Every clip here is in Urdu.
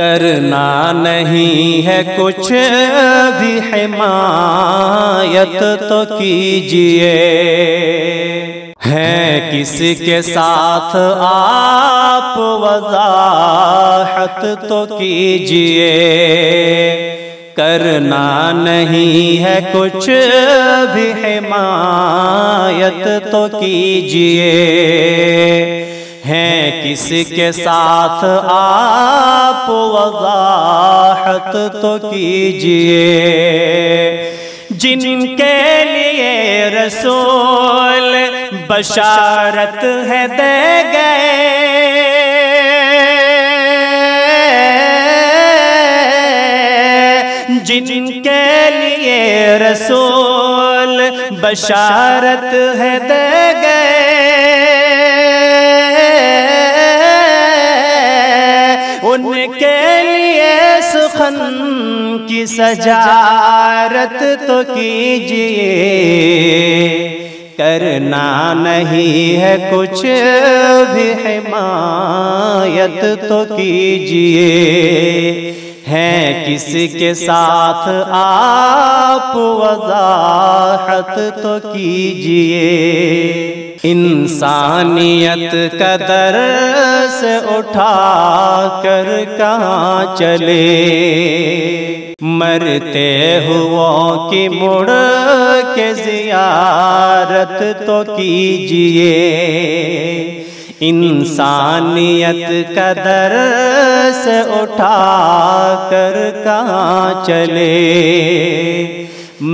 کرنا نہیں ہے کچھ بھی حمایت تو کیجئے، ہیں کس کے ساتھ آپ وضاحت تو کیجئے، کرنا نہیں ہے کچھ بھی حمایت تو کیجئے، ہیں کس کے ساتھ آپ وضاحت تو کیجئے، جن کے لیے رسول بشارت ہے دے گئے، جن کے لیے رسول بشارت ہے دے گئے، ان کے لیے سخن کی سجارت تو کیجئے، کرنا نہیں ہے کچھ بھی حمایت تو کیجئے، ہیں کس کے ساتھ آپ وضاحت تو کیجئے، انسانیت کا درس اٹھا کر کہاں چلے، مرتے ہوا کی مڑ کے زیارت تو کیجئے، انسانیت کا درس اٹھا کر کہاں چلے،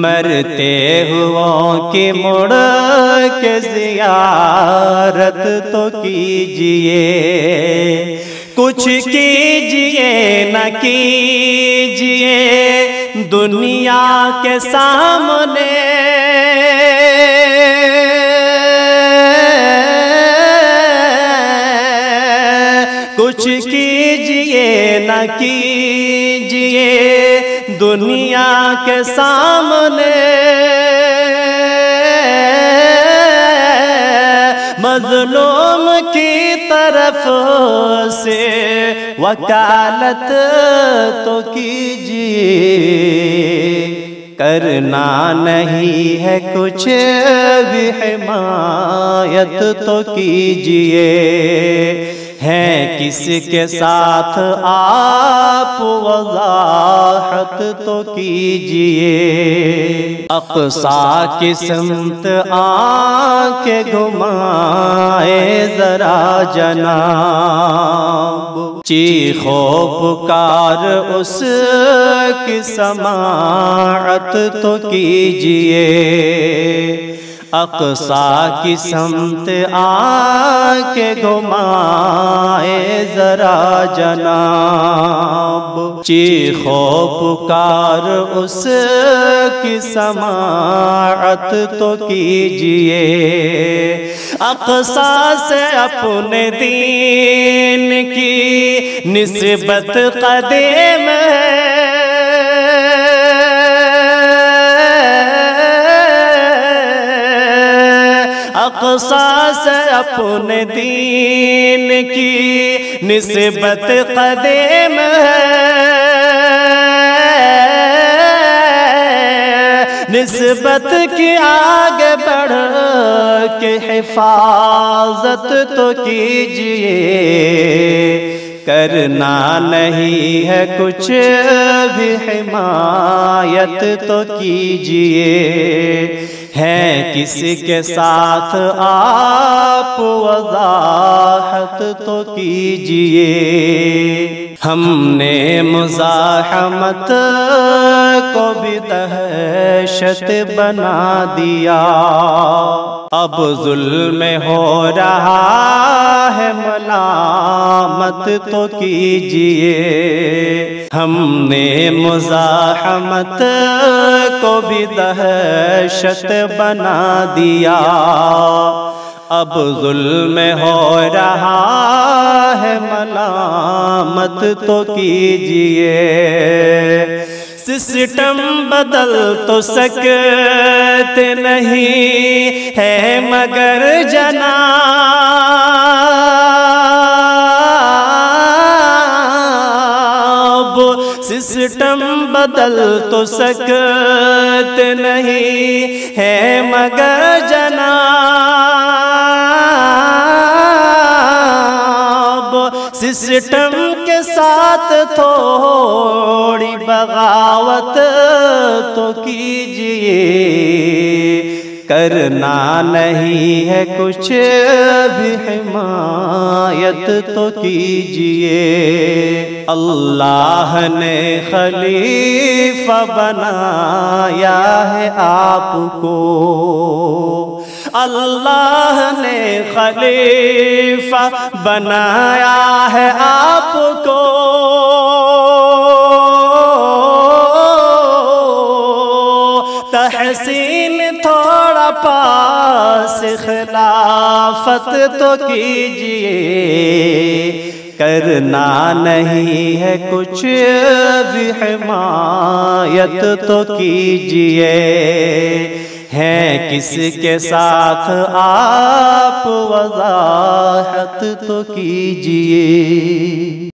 مرتے ہوا کی مڑ کے زیارت تو کیجئے، کچھ کیجئے نہ کیجئے دنیا کے سامنے، کچھ کیجئے نہ کیجئے دنیا کے سامنے، مظلوم کی طرف سے وکالت تو کیجئے، کرنا نہیں ہے کچھ بھی حمایت تو کیجئے، ہیں کس کے ساتھ آپ وضاحت تو کیجئے، اقصی کی سمت آنکھ گھمائے ذرا جناب، چیخو پکار اس کی سماعت تو کیجئے، اقصی کی سمت آنکھ گھمائے ذرا جناب، چیخو پکار اس کی سماعت تو کیجئے، اقصی سے اپنے دین کی نسبت قدیم ہے، اقصی سے اپنے دین کی نسبت قدیم ہے، نسبت کی آگے بڑھ کے حفاظت تو کیجئے، کرنا نہیں ہے کچھ بھی حمایت تو کیجئے، ہیں کس کے ساتھ آپ وضاحت تو کیجئے، ہم نے مزاحمت کو بھی دہشت بنا دیا، اب ظلم ہو رہا ہے ملامت تو کیجئے، ہم نے مزاحمت کو بھی دہشت بنا دیا، اب ظلم ہو رہا ہے ملامت تو کیجئے، سسٹم بدل تو سکتے نہیں ہے مگر جناب، سسٹم بدل تو سکتے نہیں ہے مگر جناب، سسٹم کے ساتھ تھوڑی بغاوت تو کیجئے، کرنا نہیں ہے کچھ بھی حمایت تو کیجئے۔ اللہ نے خلیفہ بنایا ہے آپ کو، اللہ نے خلیفہ بنایا ہے آپ کو، تحسین تھوڑا پاس خلافت تو کیجئے، کرنا نہیں ہے کچھ بھی حمایت تو کیجئے، ہیں کس کے ساتھ آپ وضاحت تو کیجئے۔